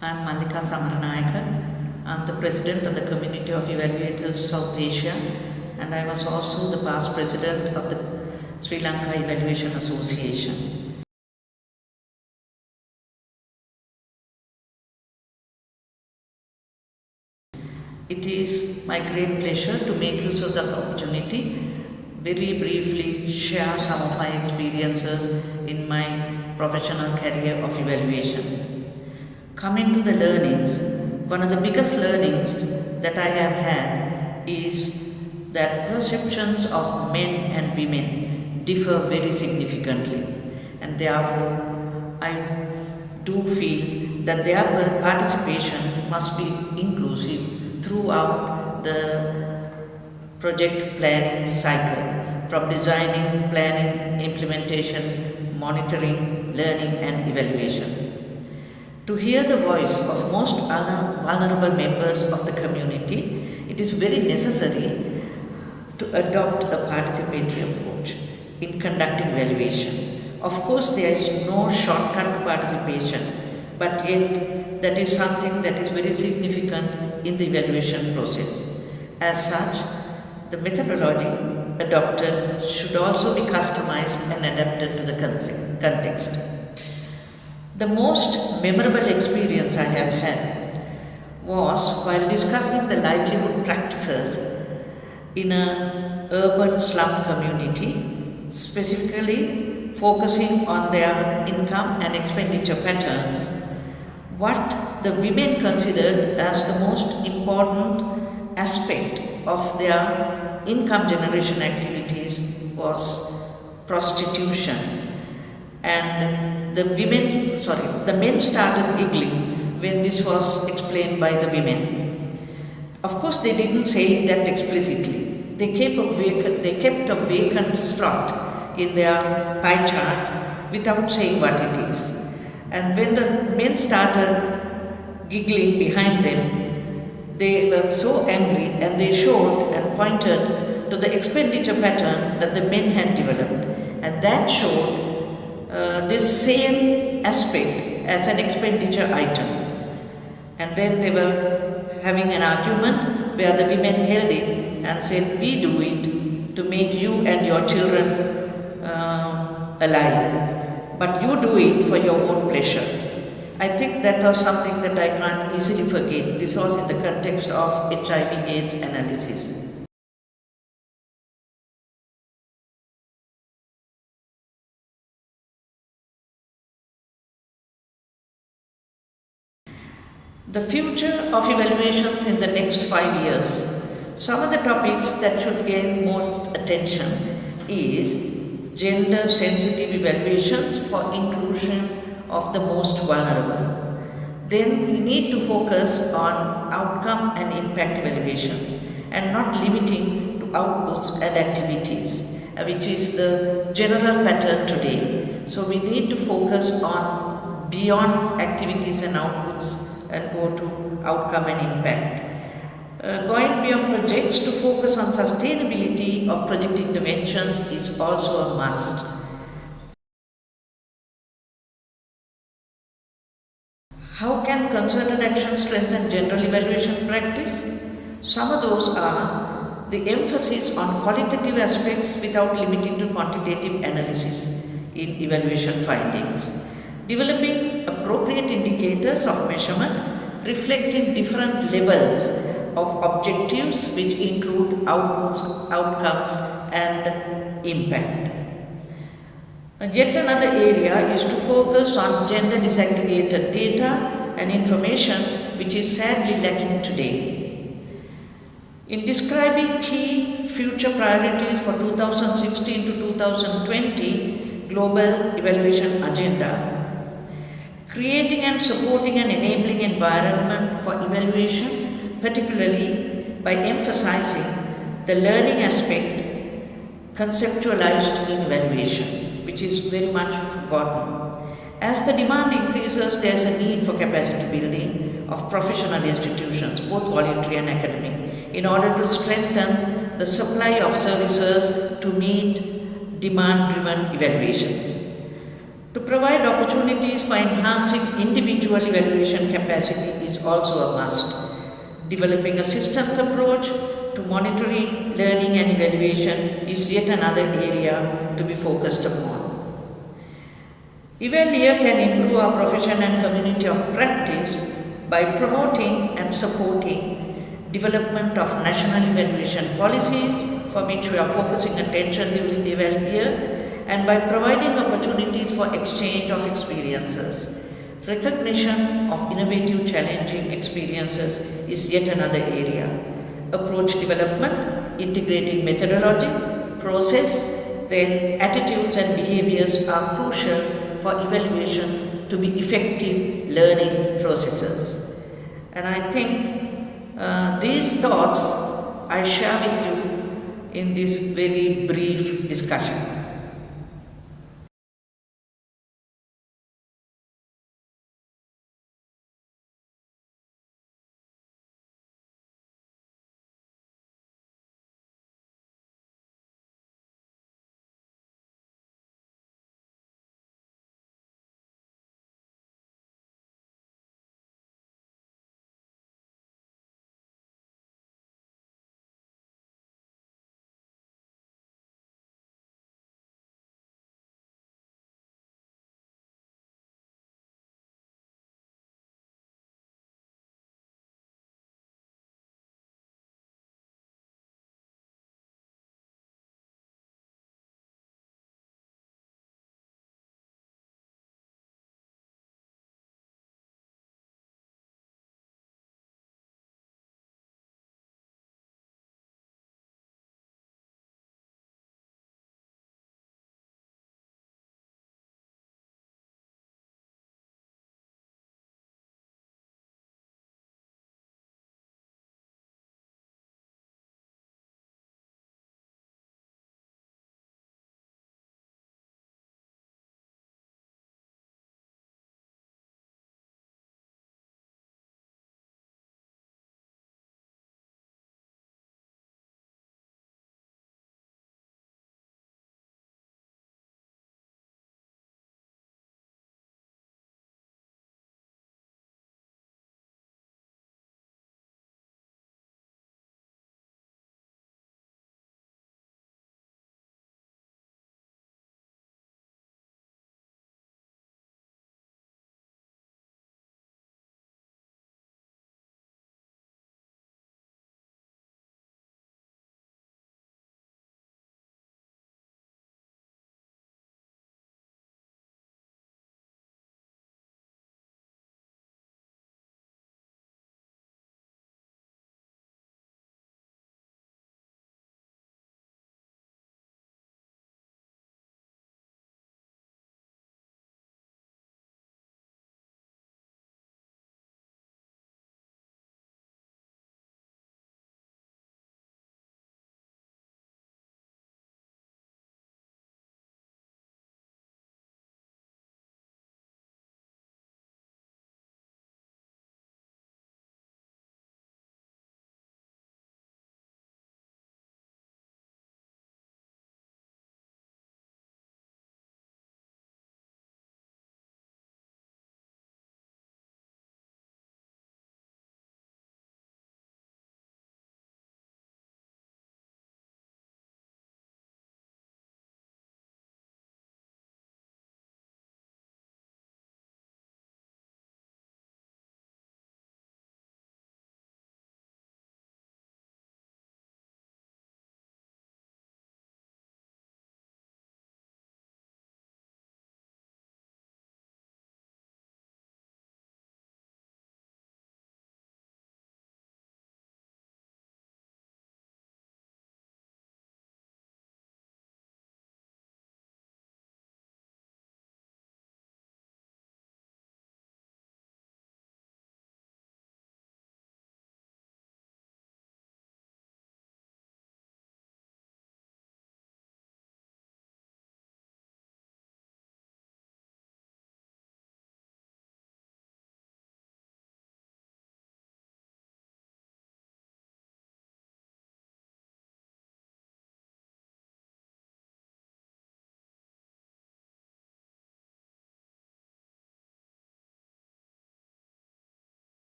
I'm Malika Samaranayake. I'm the president of the community of evaluators South Asia, and I was also the past president of the Sri Lanka Evaluation Association. It is my great pleasure to make use of the opportunity, very briefly share some of my experiences in my professional career of evaluation. Coming to the learnings, one of the biggest learnings that I have had is that perceptions of men and women differ very significantly, and therefore I do feel that their participation must be inclusive throughout the project planning cycle, from designing, planning, implementation, monitoring, learning and evaluation. To hear the voice of most vulnerable members of the community, it is very necessary to adopt a participatory approach in conducting evaluation. Of course, there is no shortcut to participation, but yet that is something that is very significant in the evaluation process. As such, the methodology adopted should also be customized and adapted to the context. The most memorable experience I have had was while discussing the livelihood practices in an urban slum community, specifically focusing on their income and expenditure patterns. What the women considered as the most important aspect of their income generation activities was prostitution. And the men started giggling when this was explained by the women. Of course, they didn't say that explicitly. They kept a vacant slot in their pie chart without saying what it is. And when the men started giggling behind them, they were so angry and they showed and pointed to the expenditure pattern that the men had developed. And that showed this same aspect as an expenditure item. And then they were having an argument where the women held it and said, "We do it to make you and your children alive, but you do it for your own pleasure." I think that was something that I can't easily forget. This was in the context of HIV/AIDS analysis. The future of evaluations in the next 5 years. Some of the topics that should gain most attention is gender sensitive evaluations for inclusion of the most vulnerable. Then we need to focus on outcome and impact evaluations and not limiting to outputs and activities, which is the general pattern today. So we need to focus on beyond activities and outputs and go to outcome and impact. Going beyond projects to focus on sustainability of project interventions is also a must. How can concerted action strengthen general evaluation practice? Some of those are the emphasis on qualitative aspects without limiting to quantitative analysis in evaluation findings. Developing appropriate indicators of measurement reflecting different levels of objectives which include outputs, outcomes and impact. Yet another area is to focus on gender disaggregated data and information which is sadly lacking today. In describing key future priorities for 2016 to 2020 Global Evaluation Agenda, creating and supporting an enabling environment for evaluation, particularly by emphasizing the learning aspect conceptualized in evaluation, which is very much forgotten. As the demand increases, there is a need for capacity building of professional institutions, both voluntary and academic, in order to strengthen the supply of services to meet demand-driven evaluations. To provide opportunities for enhancing individual evaluation capacity is also a must. Developing a systems approach to monitoring, learning and evaluation is yet another area to be focused upon. EvalYear can improve our profession and community of practice by promoting and supporting development of national evaluation policies, for which we are focusing attention during the EvalYear, and by providing opportunities for exchange of experiences. Recognition of innovative, challenging experiences is yet another area. Approach development, integrating methodology, process, then attitudes and behaviors are crucial for evaluation to be effective learning processes. And I think these thoughts I share with you in this very brief discussion.